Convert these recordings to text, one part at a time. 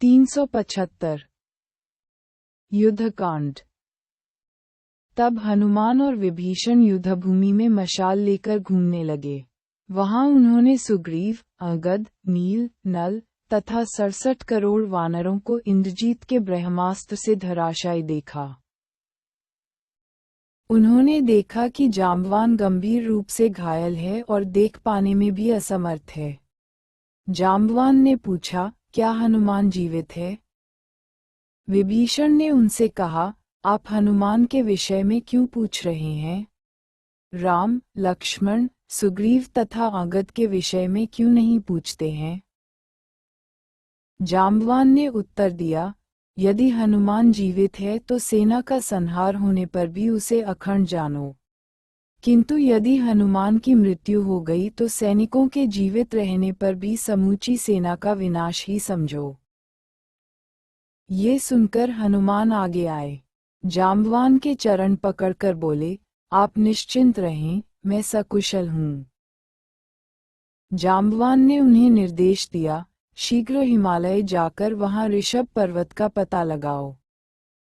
375 युद्धकांड। तब हनुमान और विभीषण युद्धभूमि में मशाल लेकर घूमने लगे। वहां उन्होंने सुग्रीव, अंगद, नील, नल तथा 67 करोड़ वानरों को इंद्रजीत के ब्रह्मास्त्र से धराशायी देखा। उन्होंने देखा कि जाम्बवान गंभीर रूप से घायल है और देख पाने में भी असमर्थ है। जाम्बवान ने पूछा, क्या हनुमान जीवित है? विभीषण ने उनसे कहा, आप हनुमान के विषय में क्यों पूछ रहे हैं? राम, लक्ष्मण, सुग्रीव तथा अंगद के विषय में क्यों नहीं पूछते हैं? जाम्बवान ने उत्तर दिया, यदि हनुमान जीवित है तो सेना का संहार होने पर भी उसे अखंड जानो, किंतु यदि हनुमान की मृत्यु हो गई तो सैनिकों के जीवित रहने पर भी समूची सेना का विनाश ही समझो। ये सुनकर हनुमान आगे आए। जाम्बवान के चरण पकड़कर बोले, आप निश्चिंत रहें, मैं सकुशल हूँ। जाम्बवान ने उन्हें निर्देश दिया, शीघ्र हिमालय जाकर वहां ऋषभ पर्वत का पता लगाओ।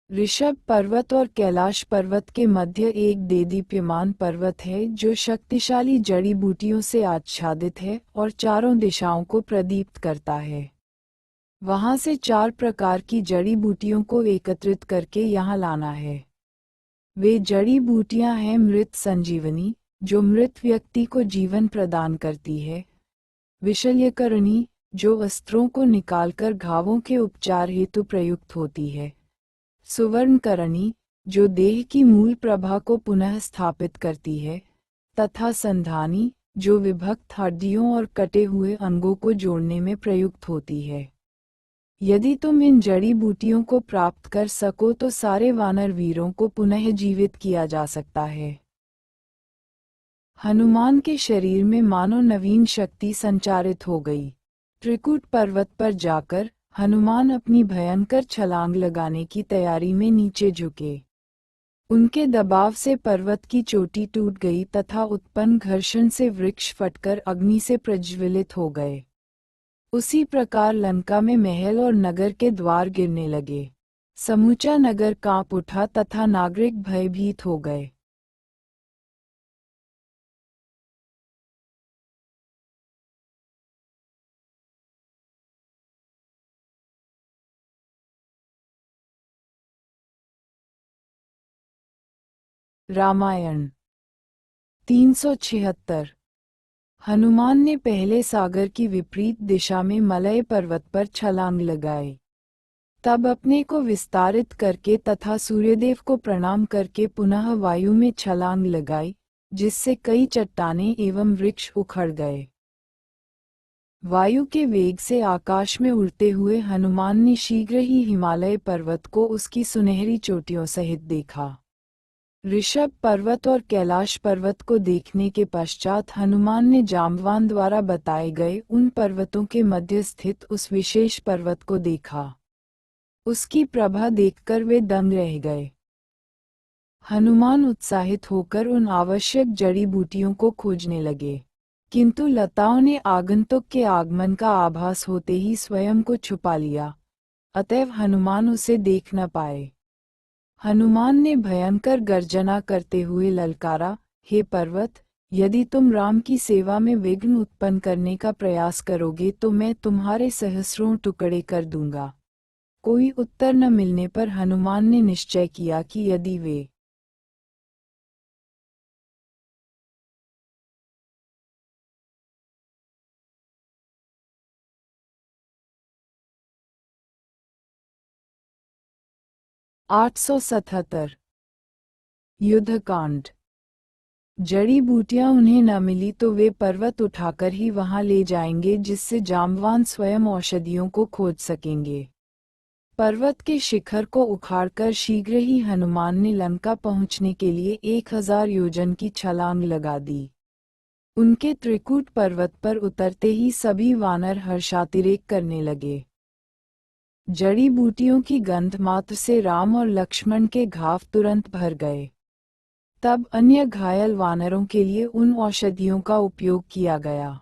ऋषभ पर्वत और कैलाश पर्वत के मध्य एक देदीप्यमान पर्वत है जो शक्तिशाली जड़ी बूटियों से आच्छादित है और चारों दिशाओं को प्रदीप्त करता है। वहां से 4 प्रकार की जड़ी बूटियों को एकत्रित करके यहाँ लाना है। वे जड़ी बूटियां हैं मृत संजीवनी, जो मृत व्यक्ति को जीवन प्रदान करती है, विशल्यकरणी, जो अस्त्रों को निकालकर घावों के उपचार हेतु प्रयुक्त होती है, सुवर्णकरणी, जो देह की मूल प्रभा को पुनः स्थापित करती है, तथा संधानी, जो विभक्त हड्डियों और कटे हुए अंगों को जोड़ने में प्रयुक्त होती है। यदि तुम इन जड़ी बूटियों को प्राप्त कर सको तो सारे वानर वीरों को पुनः जीवित किया जा सकता है। हनुमान के शरीर में मानो नवीन शक्ति संचारित हो गई। त्रिकूट पर्वत पर जाकर हनुमान अपनी भयंकर छलांग लगाने की तैयारी में नीचे झुके। उनके दबाव से पर्वत की चोटी टूट गई तथा उत्पन्न घर्षण से वृक्ष फटकर अग्नि से प्रज्वलित हो गए। उसी प्रकार लंका में महल और नगर के द्वार गिरने लगे। समूचा नगर कांप उठा तथा नागरिक भयभीत हो गए। रामायण 376। हनुमान ने पहले सागर की विपरीत दिशा में मलय पर्वत पर छलांग लगाई। तब अपने को विस्तारित करके तथा सूर्यदेव को प्रणाम करके पुनः वायु में छलांग लगाई, जिससे कई चट्टानें एवं वृक्ष उखड़ गए। वायु के वेग से आकाश में उड़ते हुए हनुमान ने शीघ्र ही हिमालय पर्वत को उसकी सुनहरी चोटियों सहित देखा। ऋषभ पर्वत और कैलाश पर्वत को देखने के पश्चात हनुमान ने जाम्बवान द्वारा बताए गए उन पर्वतों के मध्य स्थित उस विशेष पर्वत को देखा। उसकी प्रभा देखकर वे दंग रह गए। हनुमान उत्साहित होकर उन आवश्यक जड़ी बूटियों को खोजने लगे, किंतु लताओं ने आगंतुक के आगमन का आभास होते ही स्वयं को छुपा लिया, अतएव हनुमान उसे देख न पाए। हनुमान ने भयंकर गर्जना करते हुए ललकारा, हे पर्वत, यदि तुम राम की सेवा में विघ्न उत्पन्न करने का प्रयास करोगे तो मैं तुम्हारे सहस्रों टुकड़े कर दूंगा। कोई उत्तर न मिलने पर हनुमान ने निश्चय किया कि यदि वे (877) युद्धकांड। जड़ी बूटियां उन्हें न मिली तो वे पर्वत उठाकर ही वहां ले जाएंगे, जिससे जाम्बवान स्वयं औषधियों को खोज सकेंगे। पर्वत के शिखर को उखाड़कर शीघ्र ही हनुमान ने लंका पहुंचने के लिए 1000 योजन की छलांग लगा दी। उनके त्रिकूट पर्वत पर उतरते ही सभी वानर हर्षातिरेक करने लगे। जड़ी बूटियों की गंध मात्र से राम और लक्ष्मण के घाव तुरंत भर गए। तब अन्य घायल वानरों के लिए उन औषधियों का उपयोग किया गया।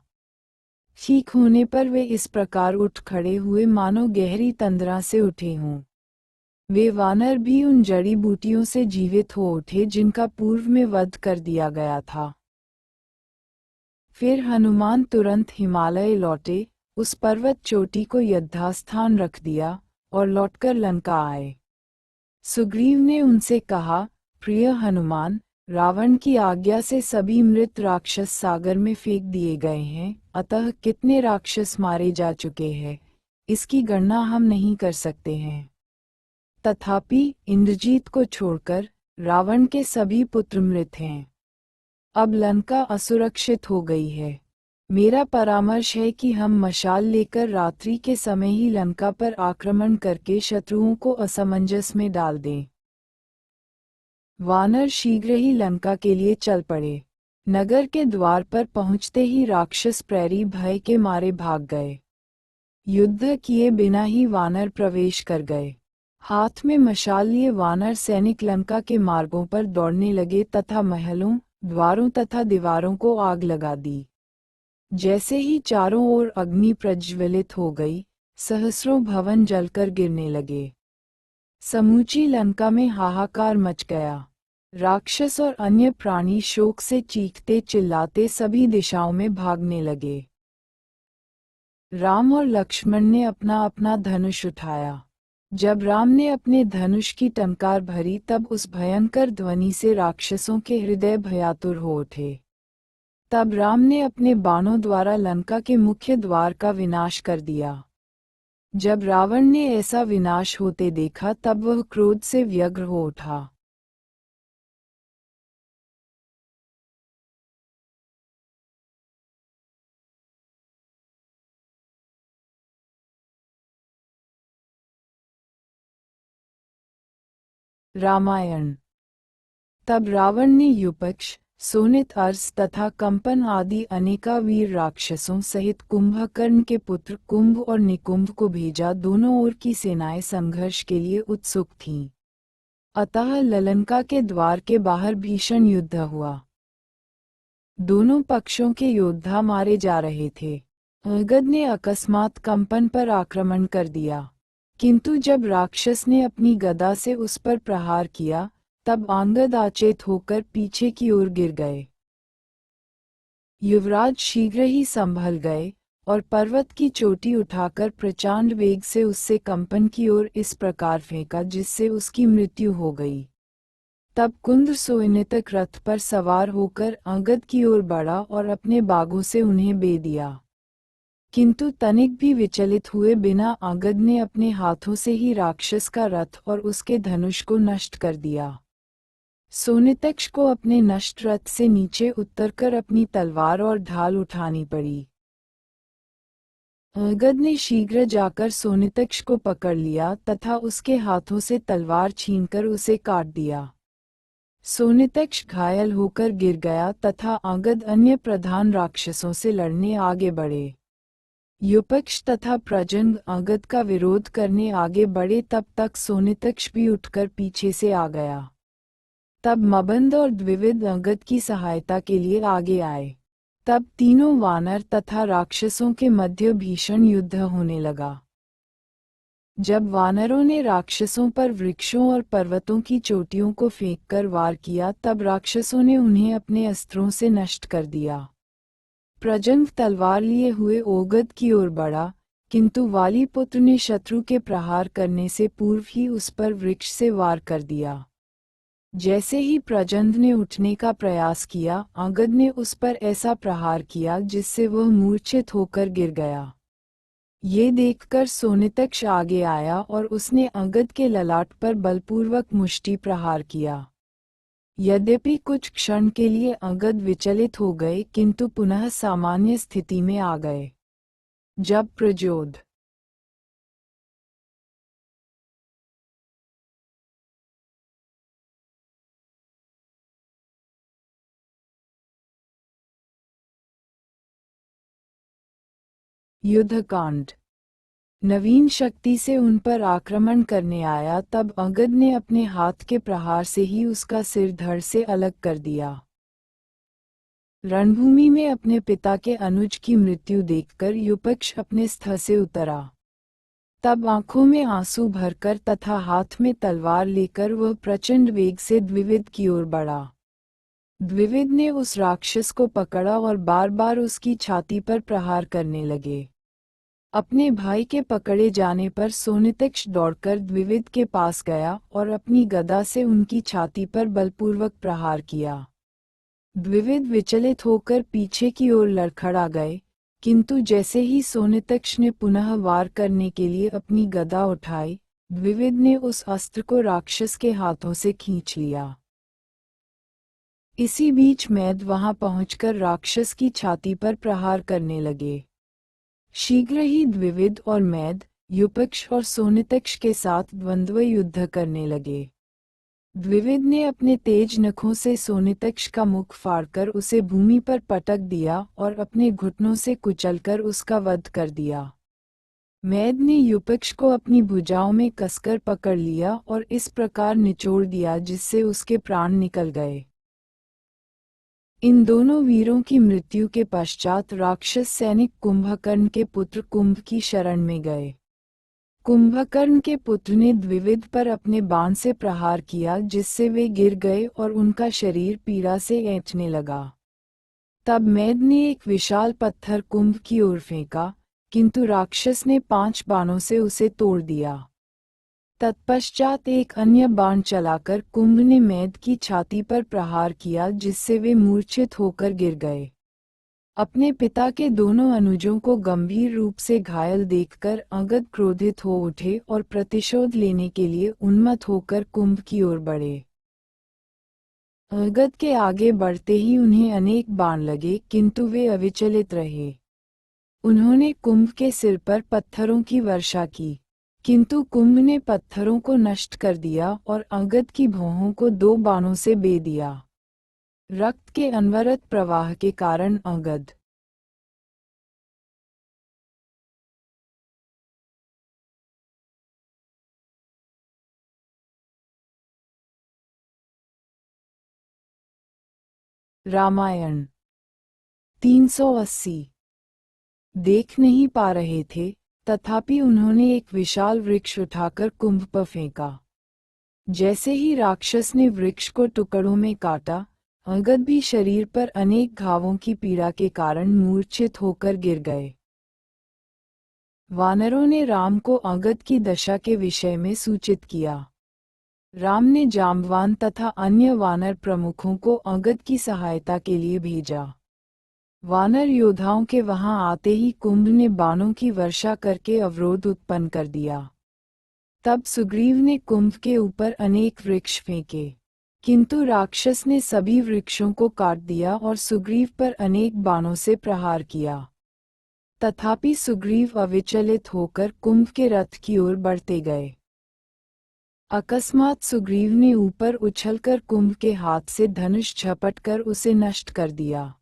ठीक होने पर वे इस प्रकार उठ खड़े हुए मानो गहरी तंद्रा से उठे हों। वे वानर भी उन जड़ी बूटियों से जीवित हो उठे जिनका पूर्व में वध कर दिया गया था। फिर हनुमान तुरंत हिमालय लौटे, उस पर्वत चोटी को यथास्थान रख दिया और लौटकर लंका आए। सुग्रीव ने उनसे कहा, प्रिय हनुमान, रावण की आज्ञा से सभी मृत राक्षस सागर में फेंक दिए गए हैं, अतः कितने राक्षस मारे जा चुके हैं, इसकी गणना हम नहीं कर सकते हैं। तथापि इंद्रजीत को छोड़कर रावण के सभी पुत्र मृत हैं। अब लंका असुरक्षित हो गई है। मेरा परामर्श है कि हम मशाल लेकर रात्रि के समय ही लंका पर आक्रमण करके शत्रुओं को असमंजस में डाल दें। वानर शीघ्र ही लंका के लिए चल पड़े। नगर के द्वार पर पहुंचते ही राक्षस प्रैरी भय के मारे भाग गए। युद्ध किए बिना ही वानर प्रवेश कर गए। हाथ में मशाल लिए वानर सैनिक लंका के मार्गों पर दौड़ने लगे तथा महलों, द्वारों तथा दीवारों को आग लगा दी। जैसे ही चारों ओर अग्नि प्रज्वलित हो गई, सहस्रों भवन जलकर गिरने लगे। समूची लंका में हाहाकार मच गया। राक्षस और अन्य प्राणी शोक से चीखते चिल्लाते सभी दिशाओं में भागने लगे। राम और लक्ष्मण ने अपना अपना धनुष उठाया। जब राम ने अपने धनुष की टंकार भरी तब उस भयंकर ध्वनि से राक्षसों के हृदय भयातुर हो उठे। तब राम ने अपने बाणों द्वारा लंका के मुख्य द्वार का विनाश कर दिया। जब रावण ने ऐसा विनाश होते देखा तब वह क्रोध से व्यग्र हो उठा। रामायण। तब रावण ने युपक्ष, सोनित अर्स तथा कंपन आदि अनेका वीर राक्षसों सहित कुंभकर्ण के पुत्र कुंभ और निकुंभ को भेजा। दोनों ओर की सेनाएं संघर्ष के लिए उत्सुक थीं। अतः ललंका के द्वार के बाहर भीषण युद्ध हुआ। दोनों पक्षों के योद्धा मारे जा रहे थे। अंगद ने अकस्मात कंपन पर आक्रमण कर दिया, किंतु जब राक्षस ने अपनी गदा से उस पर प्रहार किया तब अंगद अचेत होकर पीछे की ओर गिर गए। युवराज शीघ्र ही संभल गए और पर्वत की चोटी उठाकर प्रचंड वेग से उससे कंपन की ओर इस प्रकार फेंका जिससे उसकी मृत्यु हो गई। तब कुंद सोइनितक रथ पर सवार होकर अंगद की ओर बढ़ा और अपने बागों से उन्हें बे दिया। किंतु तनिक भी विचलित हुए बिना अंगद ने अपने हाथों से ही राक्षस का रथ और उसके धनुष को नष्ट कर दिया। सोनितक्ष को अपने नष्ट रथ से नीचे उतरकर अपनी तलवार और ढाल उठानी पड़ी। अंगद ने शीघ्र जाकर सोनितक्ष को पकड़ लिया तथा उसके हाथों से तलवार छीनकर उसे काट दिया। सोनितक्ष घायल होकर गिर गया तथा अंगद अन्य प्रधान राक्षसों से लड़ने आगे बढ़े। युपक्ष तथा प्रजंग अंगद का विरोध करने आगे बढ़े तब तक सोनितक्ष भी उठकर पीछे से आ गया। तब मबंद और द्विविद अंगद की सहायता के लिए आगे आए। तब तीनों वानर तथा राक्षसों के मध्य भीषण युद्ध होने लगा। जब वानरों ने राक्षसों पर वृक्षों और पर्वतों की चोटियों को फेंककर वार किया तब राक्षसों ने उन्हें अपने अस्त्रों से नष्ट कर दिया। प्रजंग तलवार लिए हुए ओगद की ओर बढ़ा, किंतु वाली पुत्र ने शत्रु के प्रहार करने से पूर्व ही उस पर वृक्ष से वार कर दिया। जैसे ही प्रजंद ने उठने का प्रयास किया अंगद ने उस पर ऐसा प्रहार किया जिससे वह मूर्छित होकर गिर गया। ये देखकर सोनितक्ष आगे आया और उसने अंगद के ललाट पर बलपूर्वक मुष्टि प्रहार किया। यद्यपि कुछ क्षण के लिए अंगद विचलित हो गए किंतु पुनः सामान्य स्थिति में आ गए। जब प्रजोद युद्धकांड। नवीन शक्ति से उन पर आक्रमण करने आया तब अंगद ने अपने हाथ के प्रहार से ही उसका सिर धड़ से अलग कर दिया। रणभूमि में अपने पिता के अनुज की मृत्यु देखकर युपक्ष अपने स्थ से उतरा। तब आंखों में आंसू भरकर तथा हाथ में तलवार लेकर वह प्रचंड वेग से द्विविद की ओर बढ़ा। द्विविद ने उस राक्षस को पकड़ा और बार बार उसकी छाती पर प्रहार करने लगे। अपने भाई के पकड़े जाने पर सोनितक्ष दौड़कर द्विविद के पास गया और अपनी गदा से उनकी छाती पर बलपूर्वक प्रहार किया। द्विविद विचलित होकर पीछे की ओर लड़खड़ा गए, किंतु जैसे ही सोनितक्ष ने पुनः वार करने के लिए अपनी गदा उठाई, द्विविद ने उस अस्त्र को राक्षस के हाथों से खींच लिया। इसी बीच मैद वहां पहुंचकर राक्षस की छाती पर प्रहार करने लगे। शीघ्र ही द्विविद और मैद, युपक्ष और सोनितक्ष के साथ द्वंद्व युद्ध करने लगे। द्विविद ने अपने तेज नखों से सोनितक्ष का मुख फाड़कर उसे भूमि पर पटक दिया और अपने घुटनों से कुचलकर उसका वध कर दिया। मैद ने युपक्ष को अपनी भुजाओं में कसकर पकड़ लिया और इस प्रकार निचोड़ दिया जिससे उसके प्राण निकल गए। इन दोनों वीरों की मृत्यु के पश्चात राक्षस सैनिक कुंभकर्ण के पुत्र कुंभ की शरण में गए। कुंभकर्ण के पुत्र ने द्विविद पर अपने बाण से प्रहार किया जिससे वे गिर गए और उनका शरीर पीड़ा से ऐंठने लगा। तब मैद ने एक विशाल पत्थर कुंभ की ओर फेंका, किंतु राक्षस ने 5 बाणों से उसे तोड़ दिया। तत्पश्चात एक अन्य बाण चलाकर कुंभ ने मैद की छाती पर प्रहार किया जिससे वे मूर्छित होकर गिर गए। अपने पिता के दोनों अनुजों को गंभीर रूप से घायल देखकर अंगद क्रोधित हो उठे और प्रतिशोध लेने के लिए उन्मत्त होकर कुंभ की ओर बढ़े। अंगद के आगे बढ़ते ही उन्हें अनेक बाण लगे, किंतु वे अविचलित रहे। उन्होंने कुंभ के सिर पर पत्थरों की वर्षा की, किंतु कुंभ ने पत्थरों को नष्ट कर दिया और अंगद की भौहों को 2 बाणों से बे दिया। रक्त के अनवरत प्रवाह के कारण अंगद रामायण 380 देख नहीं पा रहे थे, तथापि उन्होंने एक विशाल वृक्ष उठाकर कुंभ पर फेंका। जैसे ही राक्षस ने वृक्ष को टुकड़ों में काटा, अंगद भी शरीर पर अनेक घावों की पीड़ा के कारण मूर्छित होकर गिर गए। वानरों ने राम को अंगद की दशा के विषय में सूचित किया। राम ने जाम्बवान तथा अन्य वानर प्रमुखों को अंगद की सहायता के लिए भेजा। वानर योद्धाओं के वहां आते ही कुंभ ने बाणों की वर्षा करके अवरोध उत्पन्न कर दिया। तब सुग्रीव ने कुंभ के ऊपर अनेक वृक्ष फेंके, किंतु राक्षस ने सभी वृक्षों को काट दिया और सुग्रीव पर अनेक बाणों से प्रहार किया। तथापि सुग्रीव अविचलित होकर कुंभ के रथ की ओर बढ़ते गए। अकस्मात सुग्रीव ने ऊपर उछलकर कुंभ के हाथ से धनुष झपटकर उसे नष्ट कर दिया।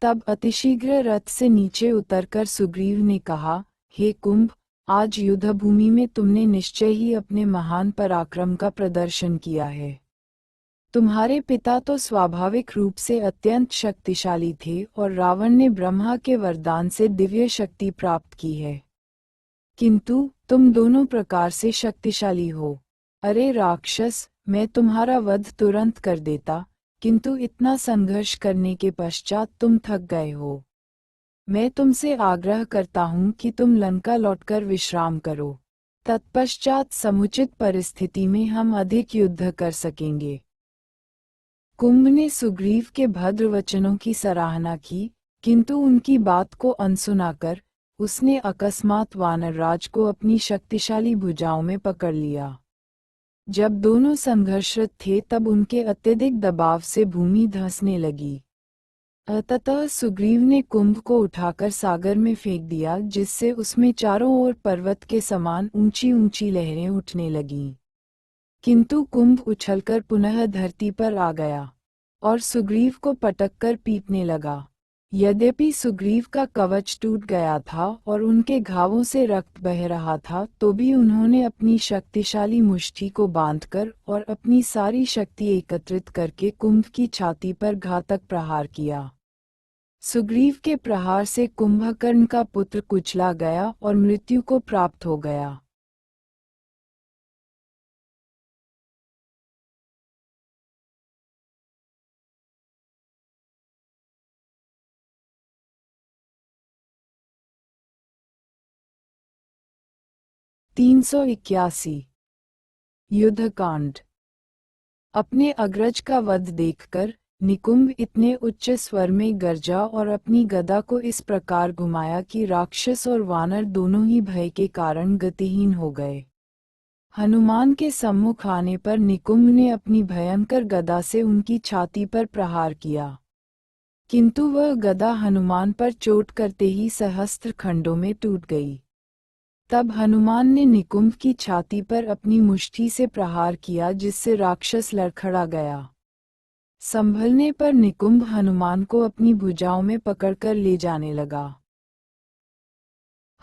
तब अतिशीघ्र रथ से नीचे उतरकर सुग्रीव ने कहा, हे कुंभ, आज युद्धभूमि में तुमने निश्चय ही अपने महान पराक्रम का प्रदर्शन किया है। तुम्हारे पिता तो स्वाभाविक रूप से अत्यंत शक्तिशाली थे और रावण ने ब्रह्मा के वरदान से दिव्य शक्ति प्राप्त की है, किंतु तुम दोनों प्रकार से शक्तिशाली हो। अरे राक्षस, मैं तुम्हारा वध तुरंत कर देता, किंतु इतना संघर्ष करने के पश्चात तुम थक गए हो। मैं तुमसे आग्रह करता हूँ कि तुम लंका लौटकर विश्राम करो, तत्पश्चात समुचित परिस्थिति में हम अधिक युद्ध कर सकेंगे। कुंभ ने सुग्रीव के भद्र वचनों की सराहना की, किंतु उनकी बात को अनसुना कर उसने अकस्मात वानरराज को अपनी शक्तिशाली भुजाओं में पकड़ लिया। जब दोनों संघर्षरत थे तब उनके अत्यधिक दबाव से भूमि धंसने लगी। अतः सुग्रीव ने कुंभ को उठाकर सागर में फेंक दिया, जिससे उसमें चारों ओर पर्वत के समान ऊंची ऊंची लहरें उठने लगीं। किंतु कुंभ उछलकर पुनः धरती पर आ गया और सुग्रीव को पटककर पीटने लगा। यद्यपि सुग्रीव का कवच टूट गया था और उनके घावों से रक्त बह रहा था, तो भी उन्होंने अपनी शक्तिशाली मुष्टि को बांधकर और अपनी सारी शक्ति एकत्रित करके कुंभ की छाती पर घातक प्रहार किया। सुग्रीव के प्रहार से कुंभकर्ण का पुत्र कुचला गया और मृत्यु को प्राप्त हो गया। तीन सौ 81 युद्धकांड। अपने अग्रज का वध देखकर निकुंभ इतने उच्च स्वर में गरजा और अपनी गदा को इस प्रकार घुमाया कि राक्षस और वानर दोनों ही भय के कारण गतिहीन हो गए। हनुमान के सम्मुख आने पर निकुंभ ने अपनी भयंकर गदा से उनकी छाती पर प्रहार किया, किंतु वह गदा हनुमान पर चोट करते ही सहस्त्र खंडों में टूट गई। तब हनुमान ने निकुंभ की छाती पर अपनी मुष्टि से प्रहार किया, जिससे राक्षस लड़खड़ा गया। संभलने पर निकुंभ हनुमान को अपनी भुजाओं में पकड़कर ले जाने लगा।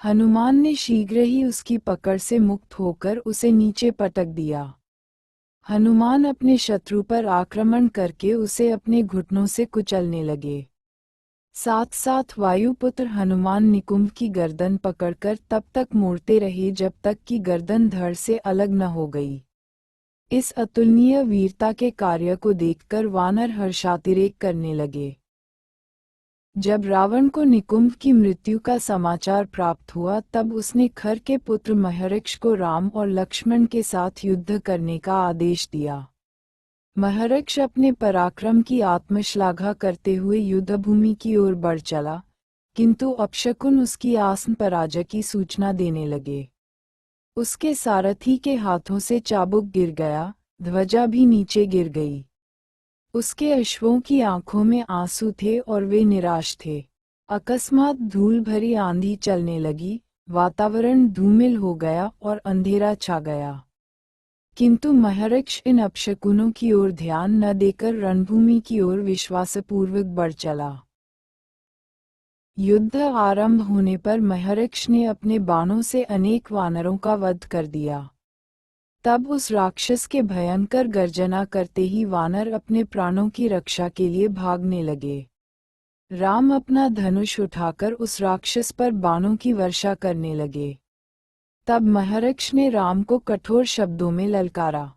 हनुमान ने शीघ्र ही उसकी पकड़ से मुक्त होकर उसे नीचे पटक दिया। हनुमान अपने शत्रु पर आक्रमण करके उसे अपने घुटनों से कुचलने लगे। साथ साथ वायुपुत्र हनुमान निकुंभ की गर्दन पकड़कर तब तक मोड़ते रहे जब तक कि गर्दन धड़ से अलग न हो गई। इस अतुलनीय वीरता के कार्य को देखकर वानर हर्षातिरेक करने लगे। जब रावण को निकुंभ की मृत्यु का समाचार प्राप्त हुआ तब उसने खर के पुत्र महर्षि को राम और लक्ष्मण के साथ युद्ध करने का आदेश दिया। महर्षि अपने पराक्रम की आत्मश्लाघा करते हुए युद्धभूमि की ओर बढ़ चला, किंतु अपशकुन उसकी आसन पराजय की सूचना देने लगे। उसके सारथी के हाथों से चाबुक गिर गया, ध्वजा भी नीचे गिर गई। उसके अश्वों की आंखों में आंसू थे और वे निराश थे। अकस्मात धूल भरी आंधी चलने लगी, वातावरण धूमिल हो गया और अंधेरा छा गया। किंतु महर्षि इन अपशकुनों की ओर ध्यान न देकर रणभूमि की ओर विश्वासपूर्वक बढ़ चला। युद्ध आरंभ होने पर महर्षि ने अपने बाणों से अनेक वानरों का वध कर दिया। तब उस राक्षस के भयंकर गर्जना करते ही वानर अपने प्राणों की रक्षा के लिए भागने लगे। राम अपना धनुष उठाकर उस राक्षस पर बाणों की वर्षा करने लगे। तब महर्षि ने राम को कठोर शब्दों में ललकारा,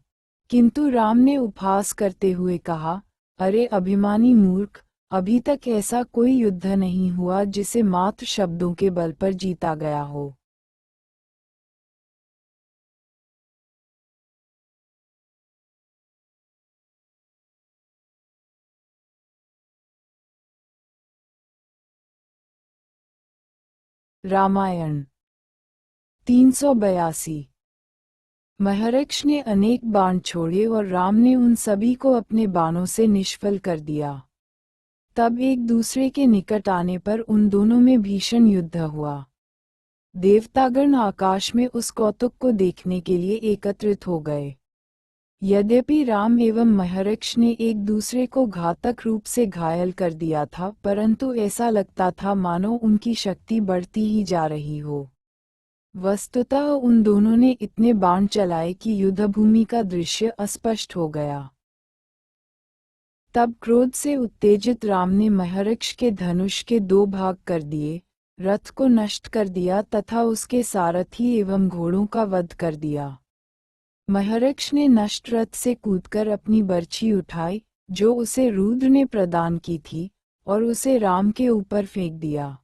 किंतु राम ने उपहास करते हुए कहा, अरे अभिमानी मूर्ख, अभी तक ऐसा कोई युद्ध नहीं हुआ जिसे मात्र शब्दों के बल पर जीता गया हो। रामायण 382। महर्षि ने अनेक बाण छोड़े और राम ने उन सभी को अपने बाणों से निष्फल कर दिया। तब एक दूसरे के निकट आने पर उन दोनों में भीषण युद्ध हुआ। देवतागण आकाश में उस कौतुक को देखने के लिए एकत्रित हो गए। यद्यपि राम एवं महर्षि ने एक दूसरे को घातक रूप से घायल कर दिया था, परंतु ऐसा लगता था मानो उनकी शक्ति बढ़ती ही जा रही हो। वस्तुतः उन दोनों ने इतने बाण चलाए कि युद्धभूमि का दृश्य अस्पष्ट हो गया। तब क्रोध से उत्तेजित राम ने महर्षि के धनुष के 2 भाग कर दिए, रथ को नष्ट कर दिया तथा उसके सारथी एवं घोड़ों का वध कर दिया। महर्षि ने नष्ट रथ से कूदकर अपनी बर्छी उठाई, जो उसे रुद्र ने प्रदान की थी, और उसे राम के ऊपर फेंक दिया।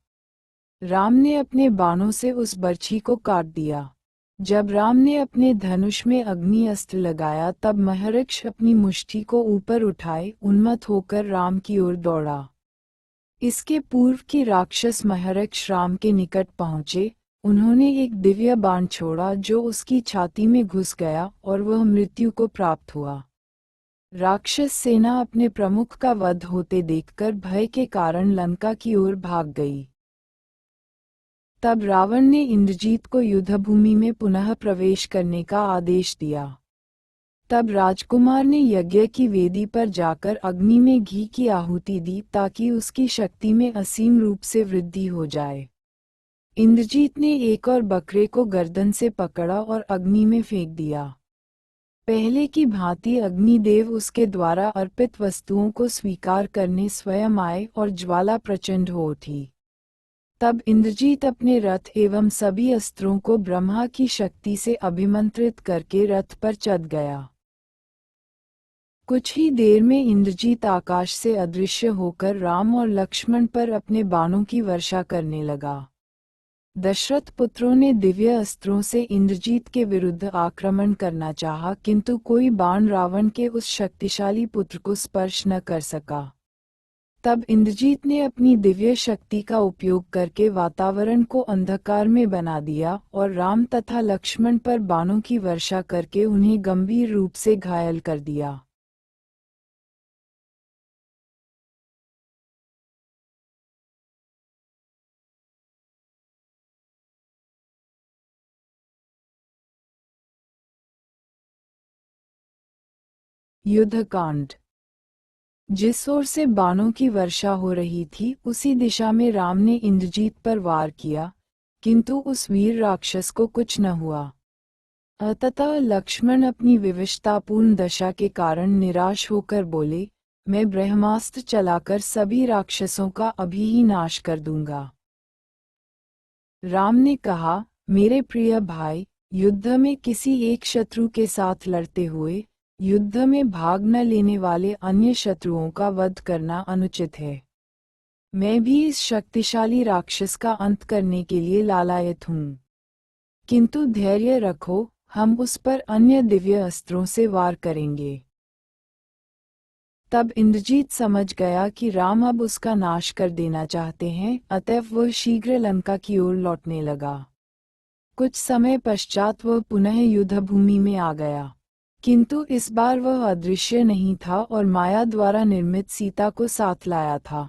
राम ने अपने बाणों से उस बर्छी को काट दिया। जब राम ने अपने धनुष में अग्नि अस्त्र लगाया तब महर्षि अपनी मुष्टि को ऊपर उठाए उन्मत्त होकर राम की ओर दौड़ा। इसके पूर्व कि राक्षस महर्षि राम के निकट पहुंचे, उन्होंने एक दिव्य बाण छोड़ा जो उसकी छाती में घुस गया और वह मृत्यु को प्राप्त हुआ। राक्षस सेना अपने प्रमुख का वध होते देखकर भय के कारण लंका की ओर भाग गई। तब रावण ने इंद्रजीत को युद्धभूमि में पुनः प्रवेश करने का आदेश दिया। तब राजकुमार ने यज्ञ की वेदी पर जाकर अग्नि में घी की आहुति दी ताकि उसकी शक्ति में असीम रूप से वृद्धि हो जाए। इंद्रजीत ने एक और बकरे को गर्दन से पकड़ा और अग्नि में फेंक दिया। पहले की भांति अग्निदेव उसके द्वारा अर्पित वस्तुओं को स्वीकार करने स्वयं आए और ज्वाला प्रचंड हो उठी। तब इंद्रजीत अपने रथ एवं सभी अस्त्रों को ब्रह्मा की शक्ति से अभिमंत्रित करके रथ पर चढ़ गया। कुछ ही देर में इंद्रजीत आकाश से अदृश्य होकर राम और लक्ष्मण पर अपने बाणों की वर्षा करने लगा। दशरथ पुत्रों ने दिव्य अस्त्रों से इंद्रजीत के विरुद्ध आक्रमण करना चाहा, किंतु कोई बाण रावण के उस शक्तिशाली पुत्र को स्पर्श न कर सका। तब इंद्रजीत ने अपनी दिव्य शक्ति का उपयोग करके वातावरण को अंधकार में बना दिया और राम तथा लक्ष्मण पर बाणों की वर्षा करके उन्हें गंभीर रूप से घायल कर दिया। युद्धकांड। जिस ओर से बाणों की वर्षा हो रही थी उसी दिशा में राम ने इंद्रजीत पर वार किया, किंतु उस वीर राक्षस को कुछ न हुआ। अतः लक्ष्मण अपनी विवशतापूर्ण दशा के कारण निराश होकर बोले, मैं ब्रह्मास्त्र चलाकर सभी राक्षसों का अभी ही नाश कर दूंगा। राम ने कहा, मेरे प्रिय भाई, युद्ध में किसी एक शत्रु के साथ लड़ते हुए युद्ध में भाग न लेने वाले अन्य शत्रुओं का वध करना अनुचित है। मैं भी इस शक्तिशाली राक्षस का अंत करने के लिए लालायत हूँ। किंतु धैर्य रखो, हम उस पर अन्य दिव्य अस्त्रों से वार करेंगे। तब इंद्रजीत समझ गया कि राम अब उसका नाश कर देना चाहते हैं, अतएव वह शीघ्र लंका की ओर लौटने लगा। कुछ समय पश्चात वह पुनः युद्धभूमि में आ गया, किंतु इस बार वह अदृश्य नहीं था और माया द्वारा निर्मित सीता को साथ लाया था।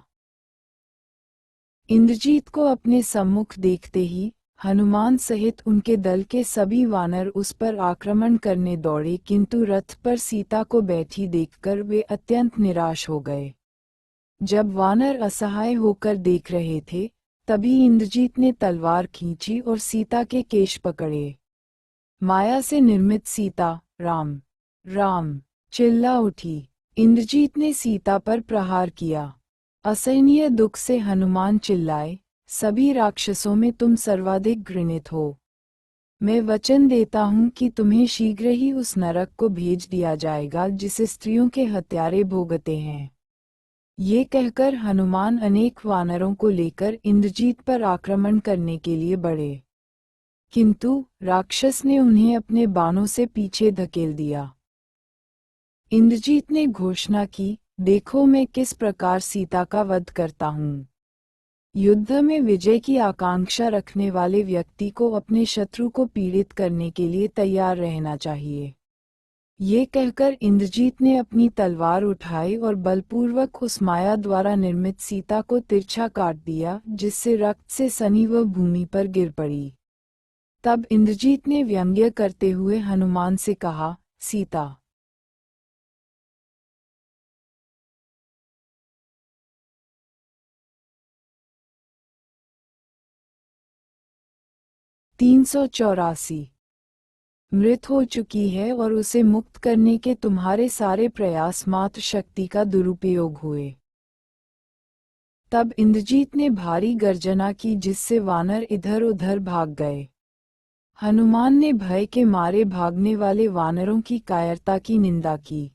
इंद्रजीत को अपने सम्मुख देखते ही हनुमान सहित उनके दल के सभी वानर उस पर आक्रमण करने दौड़े, किंतु रथ पर सीता को बैठी देखकर वे अत्यंत निराश हो गए। जब वानर असहाय होकर देख रहे थे, तभी इंद्रजीत ने तलवार खींची और सीता के केश पकड़े। माया से निर्मित सीता राम राम चिल्ला उठी। इंद्रजीत ने सीता पर प्रहार किया। असहनीय दुख से हनुमान चिल्लाए, सभी राक्षसों में तुम सर्वाधिक घृणित हो। मैं वचन देता हूँ कि तुम्हें शीघ्र ही उस नरक को भेज दिया जाएगा जिसे स्त्रियों के हत्यारे भोगते हैं। ये कहकर हनुमान अनेक वानरों को लेकर इंद्रजीत पर आक्रमण करने के लिए बढ़े, किंतु राक्षस ने उन्हें अपने बाणों से पीछे धकेल दिया। इंद्रजीत ने घोषणा की, देखो मैं किस प्रकार सीता का वध करता हूँ। युद्ध में विजय की आकांक्षा रखने वाले व्यक्ति को अपने शत्रु को पीड़ित करने के लिए तैयार रहना चाहिए। ये कहकर इंद्रजीत ने अपनी तलवार उठाई और बलपूर्वक उस माया द्वारा निर्मित सीता को तिरछा काट दिया, जिससे रक्त से सनी वह भूमि पर गिर पड़ी। तब इंद्रजीत ने व्यंग्य करते हुए हनुमान से कहा, सीता 384 मृत हो चुकी है और उसे मुक्त करने के तुम्हारे सारे प्रयास मात्र शक्ति का दुरुपयोग हुए। तब इंद्रजीत ने भारी गर्जना की, जिससे वानर इधर उधर भाग गए। हनुमान ने भय के मारे भागने वाले वानरों की कायरता की निंदा की।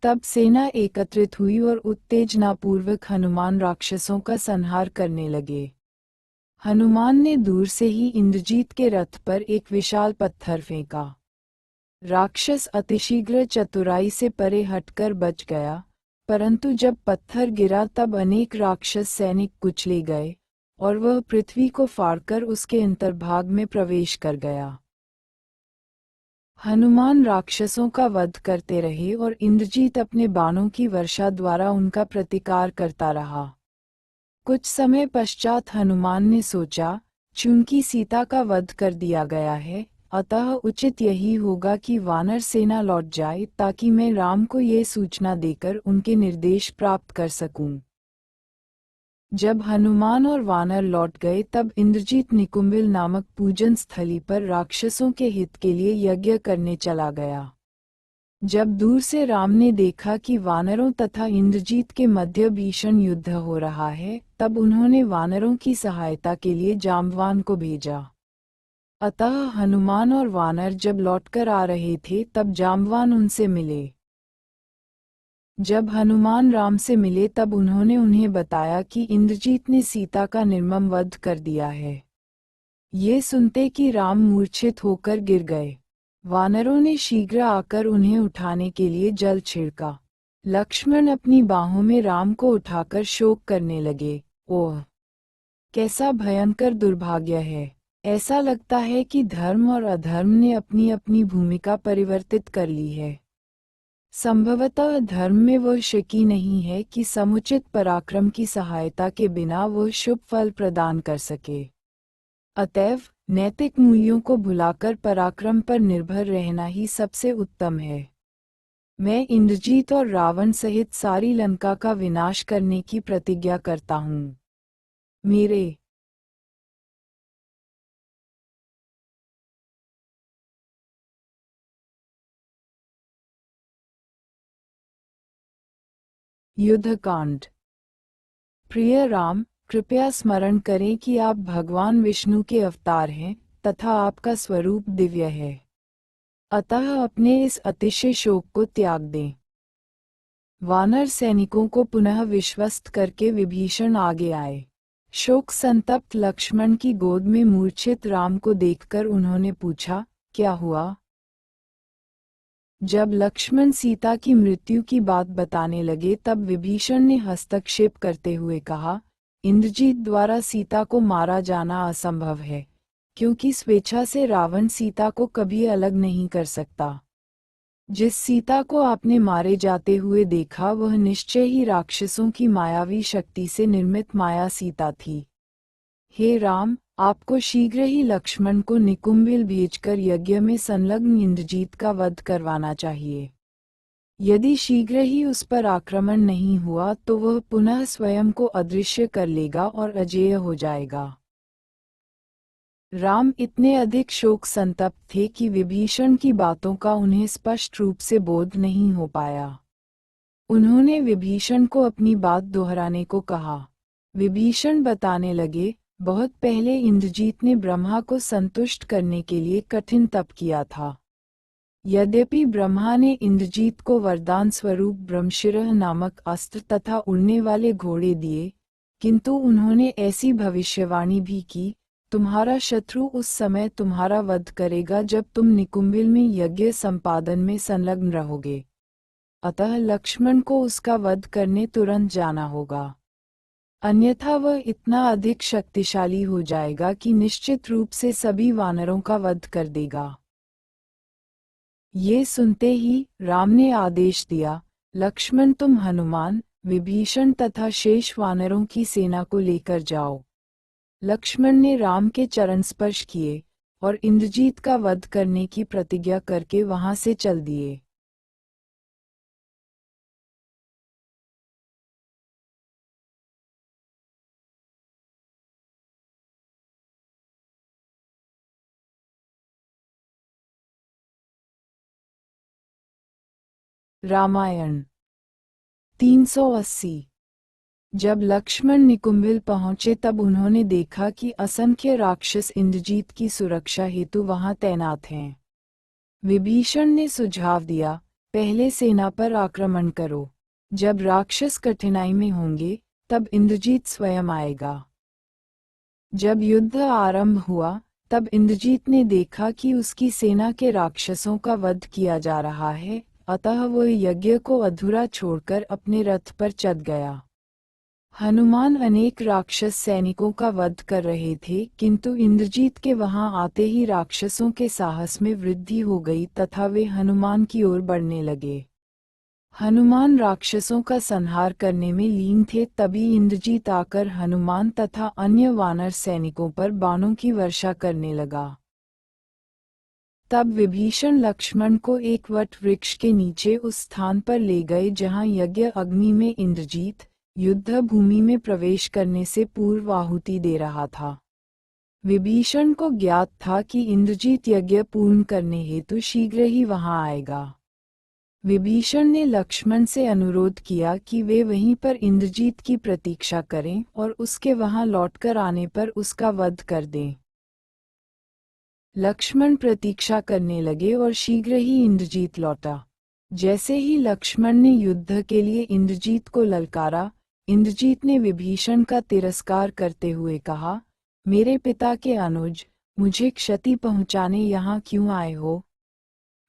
तब सेना एकत्रित हुई और उत्तेजनापूर्वक हनुमान राक्षसों का संहार करने लगे। हनुमान ने दूर से ही इंद्रजीत के रथ पर एक विशाल पत्थर फेंका। राक्षस अतिशीघ्र चतुराई से परे हटकर बच गया, परंतु जब पत्थर गिरा तब अनेक राक्षस सैनिक कुचले गए और वह पृथ्वी को फाड़कर उसके अंतर्भाग में प्रवेश कर गया। हनुमान राक्षसों का वध करते रहे और इंद्रजीत अपने बाणों की वर्षा द्वारा उनका प्रतिकार करता रहा। कुछ समय पश्चात हनुमान ने सोचा, चूंकि सीता का वध कर दिया गया है, अतः उचित यही होगा कि वानर सेना लौट जाए ताकि मैं राम को ये सूचना देकर उनके निर्देश प्राप्त कर सकूं। जब हनुमान और वानर लौट गए तब इंद्रजीत निकुंभिल नामक पूजन स्थली पर राक्षसों के हित के लिए यज्ञ करने चला गया। जब दूर से राम ने देखा कि वानरों तथा इंद्रजीत के मध्य भीषण युद्ध हो रहा है, तब उन्होंने वानरों की सहायता के लिए जाम्बवान को भेजा। अतः हनुमान और वानर जब लौटकर आ रहे थे तब जाम्बवान उनसे मिले। जब हनुमान राम से मिले तब उन्होंने उन्हें बताया कि इंद्रजीत ने सीता का निर्मम वध कर दिया है। ये सुनते कि राम मूर्छित होकर गिर गए। वानरों ने शीघ्र आकर उन्हें उठाने के लिए जल छिड़का। लक्ष्मण अपनी बाहों में राम को उठाकर शोक करने लगे। ओह! कैसा भयंकर दुर्भाग्य है! ऐसा लगता है कि धर्म और अधर्म ने अपनी अपनी भूमिका परिवर्तित कर ली है। संभवतः धर्म में वह शकी नहीं है कि समुचित पराक्रम की सहायता के बिना वह शुभ फल प्रदान कर सके। अतएव नैतिक मूल्यों को भुलाकर पराक्रम पर निर्भर रहना ही सबसे उत्तम है। मैं इंद्रजीत और रावण सहित सारी लंका का विनाश करने की प्रतिज्ञा करता हूँ। मेरे युद्धकांड। प्रिय राम, कृपया स्मरण करें कि आप भगवान विष्णु के अवतार हैं तथा आपका स्वरूप दिव्य है। अतः अपने इस अतिशय शोक को त्याग दें। वानर सैनिकों को पुनः विश्वस्त करके विभीषण आगे आए। शोक संतप्त लक्ष्मण की गोद में मूर्छित राम को देखकर उन्होंने पूछा, क्या हुआ? जब लक्ष्मण सीता की मृत्यु की बात बताने लगे तब विभीषण ने हस्तक्षेप करते हुए कहा, इंद्रजीत द्वारा सीता को मारा जाना असंभव है, क्योंकि स्वेच्छा से रावण सीता को कभी अलग नहीं कर सकता। जिस सीता को आपने मारे जाते हुए देखा वह निश्चय ही राक्षसों की मायावी शक्ति से निर्मित माया सीता थी। हे राम, आपको शीघ्र ही लक्ष्मण को निकुंभिल भेजकर यज्ञ में संलग्न इंद्रजीत का वध करवाना चाहिए। यदि शीघ्र ही उस पर आक्रमण नहीं हुआ तो वह पुनः स्वयं को अदृश्य कर लेगा और अजेय हो जाएगा। राम इतने अधिक शोक संतप्त थे कि विभीषण की बातों का उन्हें स्पष्ट रूप से बोध नहीं हो पाया। उन्होंने विभीषण को अपनी बात दोहराने को कहा। विभीषण बताने लगे, बहुत पहले इंद्रजीत ने ब्रह्मा को संतुष्ट करने के लिए कठिन तप किया था। यद्यपि ब्रह्मा ने इंद्रजीत को वरदान स्वरूप ब्रह्मशिरः नामक अस्त्र तथा उड़ने वाले घोड़े दिए, किंतु उन्होंने ऐसी भविष्यवाणी भी की, तुम्हारा शत्रु उस समय तुम्हारा वध करेगा जब तुम निकुंभिल में यज्ञ संपादन में संलग्न रहोगे। अतः लक्ष्मण को उसका वध करने तुरंत जाना होगा, अन्यथा वह इतना अधिक शक्तिशाली हो जाएगा कि निश्चित रूप से सभी वानरों का वध कर देगा। ये सुनते ही राम ने आदेश दिया, लक्ष्मण तुम हनुमान, विभीषण तथा शेष वानरों की सेना को लेकर जाओ। लक्ष्मण ने राम के चरण स्पर्श किए और इंद्रजीत का वध करने की प्रतिज्ञा करके वहां से चल दिए। रामायण 380। जब लक्ष्मण निकुंभिल पहुंचे तब उन्होंने देखा कि असंख्य राक्षस इंद्रजीत की सुरक्षा हेतु वहां तैनात हैं। विभीषण ने सुझाव दिया, पहले सेना पर आक्रमण करो। जब राक्षस कठिनाई में होंगे तब इंद्रजीत स्वयं आएगा। जब युद्ध आरंभ हुआ तब इंद्रजीत ने देखा कि उसकी सेना के राक्षसों का वध किया जा रहा है, अतः वह यज्ञ को अधूरा छोड़कर अपने रथ पर चढ़ गया। हनुमान अनेक राक्षस सैनिकों का वध कर रहे थे, किंतु इंद्रजीत के वहां आते ही राक्षसों के साहस में वृद्धि हो गई तथा वे हनुमान की ओर बढ़ने लगे। हनुमान राक्षसों का संहार करने में लीन थे, तभी इंद्रजीत आकर हनुमान तथा अन्य वानर सैनिकों पर बाणों की वर्षा करने लगा। तब विभीषण लक्ष्मण को एक वट वृक्ष के नीचे उस स्थान पर ले गए जहां यज्ञ अग्नि में इंद्रजीत युद्ध भूमि में प्रवेश करने से पूर्व आहुति दे रहा था। विभीषण को ज्ञात था कि इंद्रजीत यज्ञ पूर्ण करने हेतु शीघ्र ही वहां आएगा। विभीषण ने लक्ष्मण से अनुरोध किया कि वे वहीं पर इंद्रजीत की प्रतीक्षा करें और उसके वहां लौटकर आने पर उसका वध कर दें। लक्ष्मण प्रतीक्षा करने लगे और शीघ्र ही इंद्रजीत लौटा। जैसे ही लक्ष्मण ने युद्ध के लिए इंद्रजीत को ललकारा, इंद्रजीत ने विभीषण का तिरस्कार करते हुए कहा, मेरे पिता के अनुज, मुझे क्षति पहुंचाने यहाँ क्यों आए हो?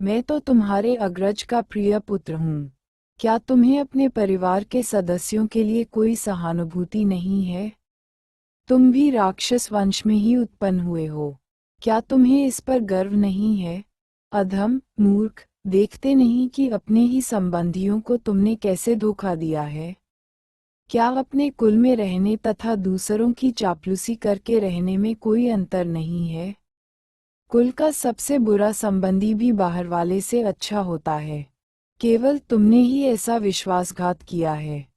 मैं तो तुम्हारे अग्रज का प्रिय पुत्र हूँ। क्या तुम्हें अपने परिवार के सदस्यों के लिए कोई सहानुभूति नहीं है? तुम भी राक्षस वंश में ही उत्पन्न हुए हो। क्या तुम्हें इस पर गर्व नहीं है? अधम, मूर्ख, देखते नहीं कि अपने ही संबंधियों को तुमने कैसे धोखा दिया है? क्या अपने कुल में रहने तथा दूसरों की चापलूसी करके रहने में कोई अंतर नहीं है? कुल का सबसे बुरा संबंधी भी बाहर वाले से अच्छा होता है। केवल तुमने ही ऐसा विश्वासघात किया है।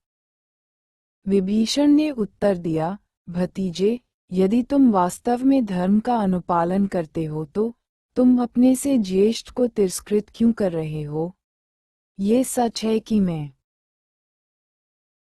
विभीषण ने उत्तर दिया, भतीजे, यदि तुम वास्तव में धर्म का अनुपालन करते हो तो तुम अपने से ज्येष्ठ को तिरस्कृत क्यों कर रहे हो? ये सच है कि मैं